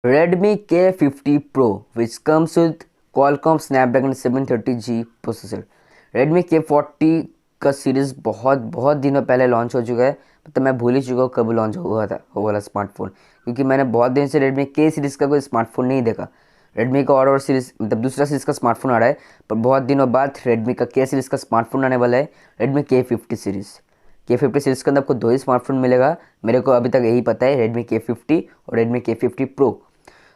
Redmi K50 Pro, which comes with Qualcomm Snapdragon 730G processor. Redmi K40 का series बहुत बहुत दिनों पहले लॉन्च हो चुका है। मतलब मैं भूल ही चुका हूँ कब लॉन्च हुआ था वो वाला स्मार्टफोन, क्योंकि मैंने बहुत दिन से Redmi K सीरीज़ का कोई स्मार्टफोन नहीं देखा। Redmi का और सीरीज़ मतलब दूसरा सीरीज़ का स्मार्टफोन आ रहा है, पर बहुत दिनों बाद Redmi का K सीरीज़ का स्मार्टफोन आने वाला है, Redmi K50 series. K50 series के अंदर आपको दो ही स्मार्टफोन मिलेगा। मेरे को अभी तक यही पता है, Redmi K50 और Redmi K50 Pro।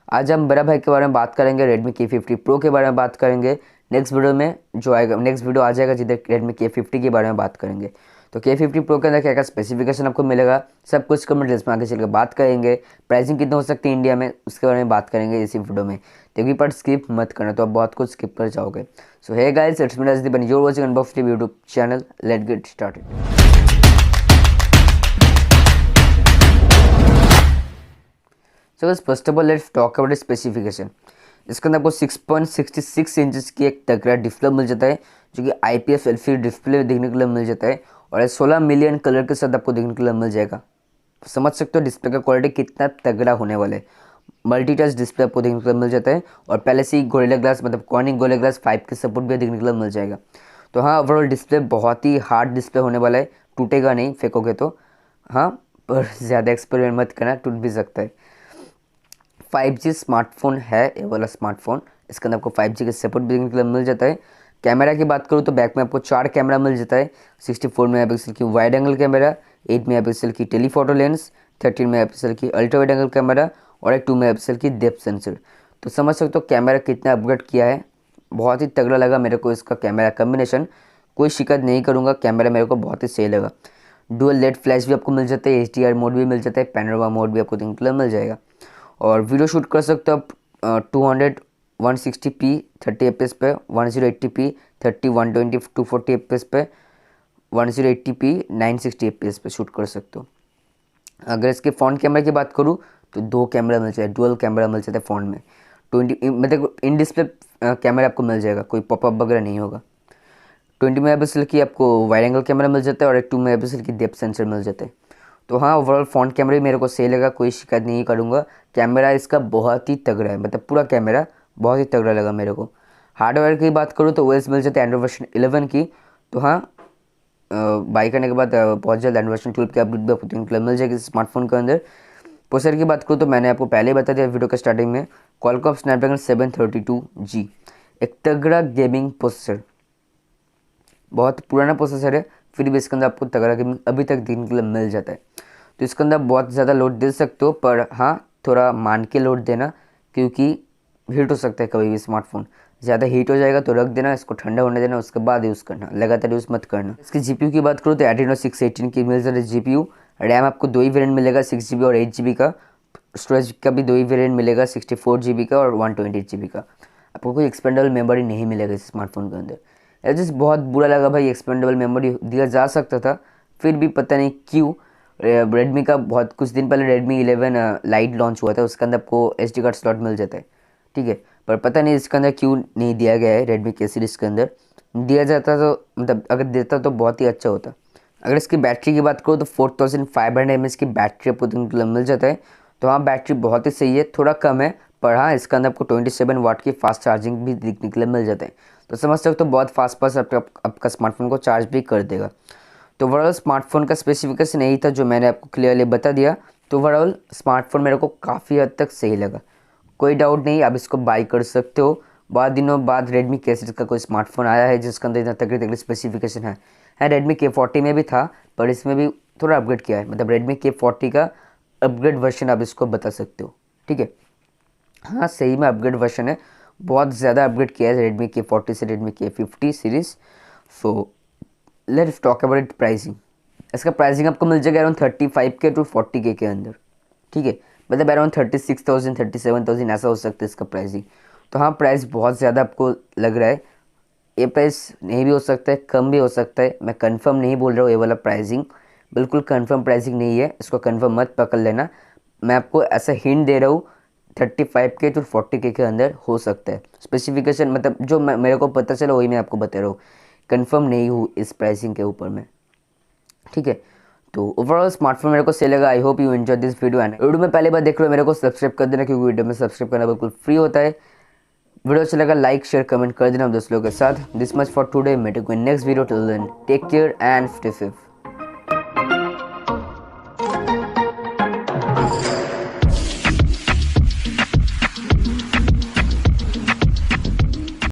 आज हम बड़ा भाई के बारे में बात करेंगे, Redmi K50 Pro के बारे में बात करेंगे। नेक्स्ट वीडियो में जो आएगा, नेक्स्ट वीडियो आ जाएगा जिधर Redmi K50 के बारे में बात करेंगे। तो K50 Pro के अंदर क्या क्या स्पेसिफिकेशन आपको मिलेगा, सब कुछ कमेंट डिटेल्स में आगे चल के बात करेंगे। प्राइसिंग कितना हो सकती है इंडिया में, उसके बारे में बात करेंगे इसी वीडियो में। तो भी पार्ट स्किप मत करना, तो आप बहुत कुछ स्किप कर जाओगे। So hey guys, it's me Rajdeep and you are watching unbox live YouTube channel. Let's get started. So first of all let's talk about specification. इसके अंदर आपको 6.66 इंचेस की एक तगड़ा डिस्प्ले मिल जाता है, जो कि IPS LCD डिस्प्ले देखने के लिए मिल जाता है, और 16 मिलियन कलर के साथ आपको देखने के लिए मिल जाएगा। समझ सकते हो डिस्प्ले का क्वालिटी कितना तगड़ा होने वाला है। मल्टी टच डिस्प्ले आपको देखने के लिए मिल जाता है, और पहले से ही गोरिल्ला ग्लास मतलब कॉर्निंग गोरिल्ला ग्लास 5 के सपोर्ट भी देखने के लिए मिल जाएगा। तो हाँ, ओवरऑल डिस्प्ले बहुत ही हार्ड डिस्प्ले होने वाला है, टूटेगा नहीं फेंकोगे तो। हाँ, पर ज़्यादा एक्सपेरिमेंट मत करना, टूट भी सकता है। 5G स्मार्टफोन है ये वाला स्मार्टफोन। इसके अंदर आपको 5G का सपोर्ट भी देखने के लिए मिल जाता है। कैमरा की बात करूँ तो बैक में आपको 4 कैमरा मिल जाता है। 64 मेगापिक्सल की वाइड एंगल कैमरा, 8 मेगापिक्सल की टेलीफोटो लेंस, 13 मेगापिक्सल की अल्ट्रा वाइड एंगल कैमरा, और एक 2 मेगापिक्सल की डेप्थ सेंसर। तो समझ सकते हो कैमरा कितना अपग्रेड किया है। बहुत ही तगड़ा लगा मेरे को इसका कैमरा कम्बिनेशन, कोई शिकायत नहीं करूँगा। कैमरा मेरे को बहुत ही सही लगा। डुअल लेड फ्लैश भी आपको मिल जाता है, HDR मोड भी मिल जाता है, पैनोरामा मोड भी आपको देखने के लिए मिल जाएगा। और वीडियो शूट कर सकते हो आप 200 160p 30 fps पे, 1080p 30 120 240 fps पे, 1080p 960 fps पे शूट कर सकते हो। अगर इसके फ्रंट कैमरा की बात करूँ तो 2 कैमरा मिल जाए, डुअल कैमरा मिल जाता है फ्रंट में। 20 मतलब इन डिस्प्ले कैमरा आपको मिल जाएगा, कोई पॉपअप वगैरह नहीं होगा। 20 मेगापिक्सल की आपको वाइड एंगल कैमरा मिल जाता है, और एक 2 मेगापिक्सल की डेप्थ सेंसर मिल जाता है। तो हाँ, ओवरऑल फ्रंट कैमरा भी मेरे को सही लगा, कोई शिकायत नहीं करूँगा। कैमरा इसका बहुत ही तगड़ा है, मतलब पूरा कैमरा बहुत ही तगड़ा लगा मेरे को। हार्डवेयर की बात करूँ तो OS मिल जाता है एंड्रॉइड वर्जन 11 की। तो हाँ, बाई करने के बाद बहुत जल्द एंड्रॉइड वर्जन 12 की अपडेट भी आपको देखने के लिए मिल जाएगी स्मार्टफोन के अंदर। प्रोसेसर की बात करूँ तो मैंने आपको पहले ही बता दिया वीडियो के स्टार्टिंग में, क्वालकॉम स्नैपड्रैगन 732G, एक तगड़ा गेमिंग प्रोसेसर। बहुत पुराना प्रोसेसर है, फिर भी इसके अंदर आपको तगड़ा गेमिंग अभी तक देखने के लिए मिल जाता है। तो इसके अंदर बहुत ज़्यादा लोड दे सकते हो, पर हाँ थोड़ा मान के लोड देना, क्योंकि हीट हो सकता है कभी भी स्मार्टफोन। ज़्यादा हीट हो जाएगा तो रख देना, इसको ठंडा होने देना, उसके बाद यूज़ करना, लगातार यूज़ मत करना। इसकी GPU की बात करूँ तो Adreno 618 की मिल जाती है GPU। रैम आपको 2 ही वेरिएंट मिलेगा, 6GB और 8GB का। स्टोरेज का भी 2 ही वेरिएंट मिलेगा, 64GB का और 128GB का। आपको कोई एक्सपेंडेबल मेमोरी नहीं मिलेगा इस स्मार्टफोन के अंदर। जिस बहुत बुरा लगा भाई, एक्सपेंडेबल मेमोरी दिया जा सकता था, फिर भी पता नहीं क्यों। रेडमी का बहुत कुछ दिन पहले Redmi 11 लाइट लॉन्च हुआ था, उसके अंदर आपको SD कार्ड स्लॉट मिल जाता है, ठीक है। पर पता नहीं इसके अंदर क्यों नहीं दिया गया है। Redmi K सीरीज़ के अंदर दिया जाता तो मतलब अगर देता तो बहुत ही अच्छा होता। अगर इसकी बैटरी की बात करूँ तो 4500 mAh की बैटरी आपको देखने के लिए मिल जाता है। तो हाँ, बैटरी बहुत ही सही है, थोड़ा कम है, पर हाँ इसके अंदर आपको 27 वाट की फास्ट चार्जिंग भी देखने के लिए मिल जाता है। तो समझ सकते हो बहुत फास्ट फास्ट आपका स्मार्टफोन को चार्ज भी कर देगा। तो ओवरऑल स्मार्टफोन का स्पेसिफिकेशन यही था जो मैंने आपको क्लियरली बता दिया। तो ओवरऑल स्मार्टफोन मेरे को काफ़ी हद तक सही लगा, कोई डाउट नहीं, आप इसको बाई कर सकते हो। बहुत दिनों बाद Redmi K सीरीज़ का कोई स्मार्टफोन आया है जिसके अंदर इतना तगड़ी तगड़ी स्पेसिफिकेशन है। Redmi K40 में भी था, पर इसमें भी थोड़ा अपग्रेड किया है, मतलब Redmi K40 का अपग्रेड वर्जन आप इसको बता सकते हो, ठीक है। हाँ सही में अपग्रेड वर्जन है, बहुत ज़्यादा अपग्रेड किया है Redmi K40 से Redmi K50 series. So let's talk about it pricing. इसका प्राइसिंग आपको मिल जाएगा अराउंड 35K to 40K के अंदर, ठीक है। मतलब अराउंड 36,000 37,000 ऐसा हो सकता है इसका प्राइसिंग। तो हाँ, प्राइस बहुत ज़्यादा आपको लग रहा है, ये प्राइस नहीं भी हो सकता है, कम भी हो सकता है। मैं कंफर्म नहीं बोल रहा हूँ, ये वाला प्राइसिंग बिल्कुल कंफर्म प्राइसिंग नहीं है, इसको कंफर्म मत पकड़ लेना। मैं आपको ऐसा हिंट दे रहा हूँ, 35K to 40K के अंदर हो सकता है। स्पेसिफिकेशन मतलब जो मेरे को पता चला वही मैं आपको बता रहा हूँ, कंफर्म नहीं हूँ इस प्राइसिंग के ऊपर में, ठीक है। तो ओवरऑल स्मार्टफोन मेरे को सही लगा। I hope you enjoy this video and video में पहली बार देख रहे हो मेरे को सब्सक्राइब कर देना, क्योंकि वीडियो में सब्सक्राइब करना बिल्कुल फ्री होता है। वीडियो अच्छा लगा लाइक शेयर कमेंट कर देना दोस्त लोगों के साथ। This much for today, meet you in next video, till then take care and stay safe.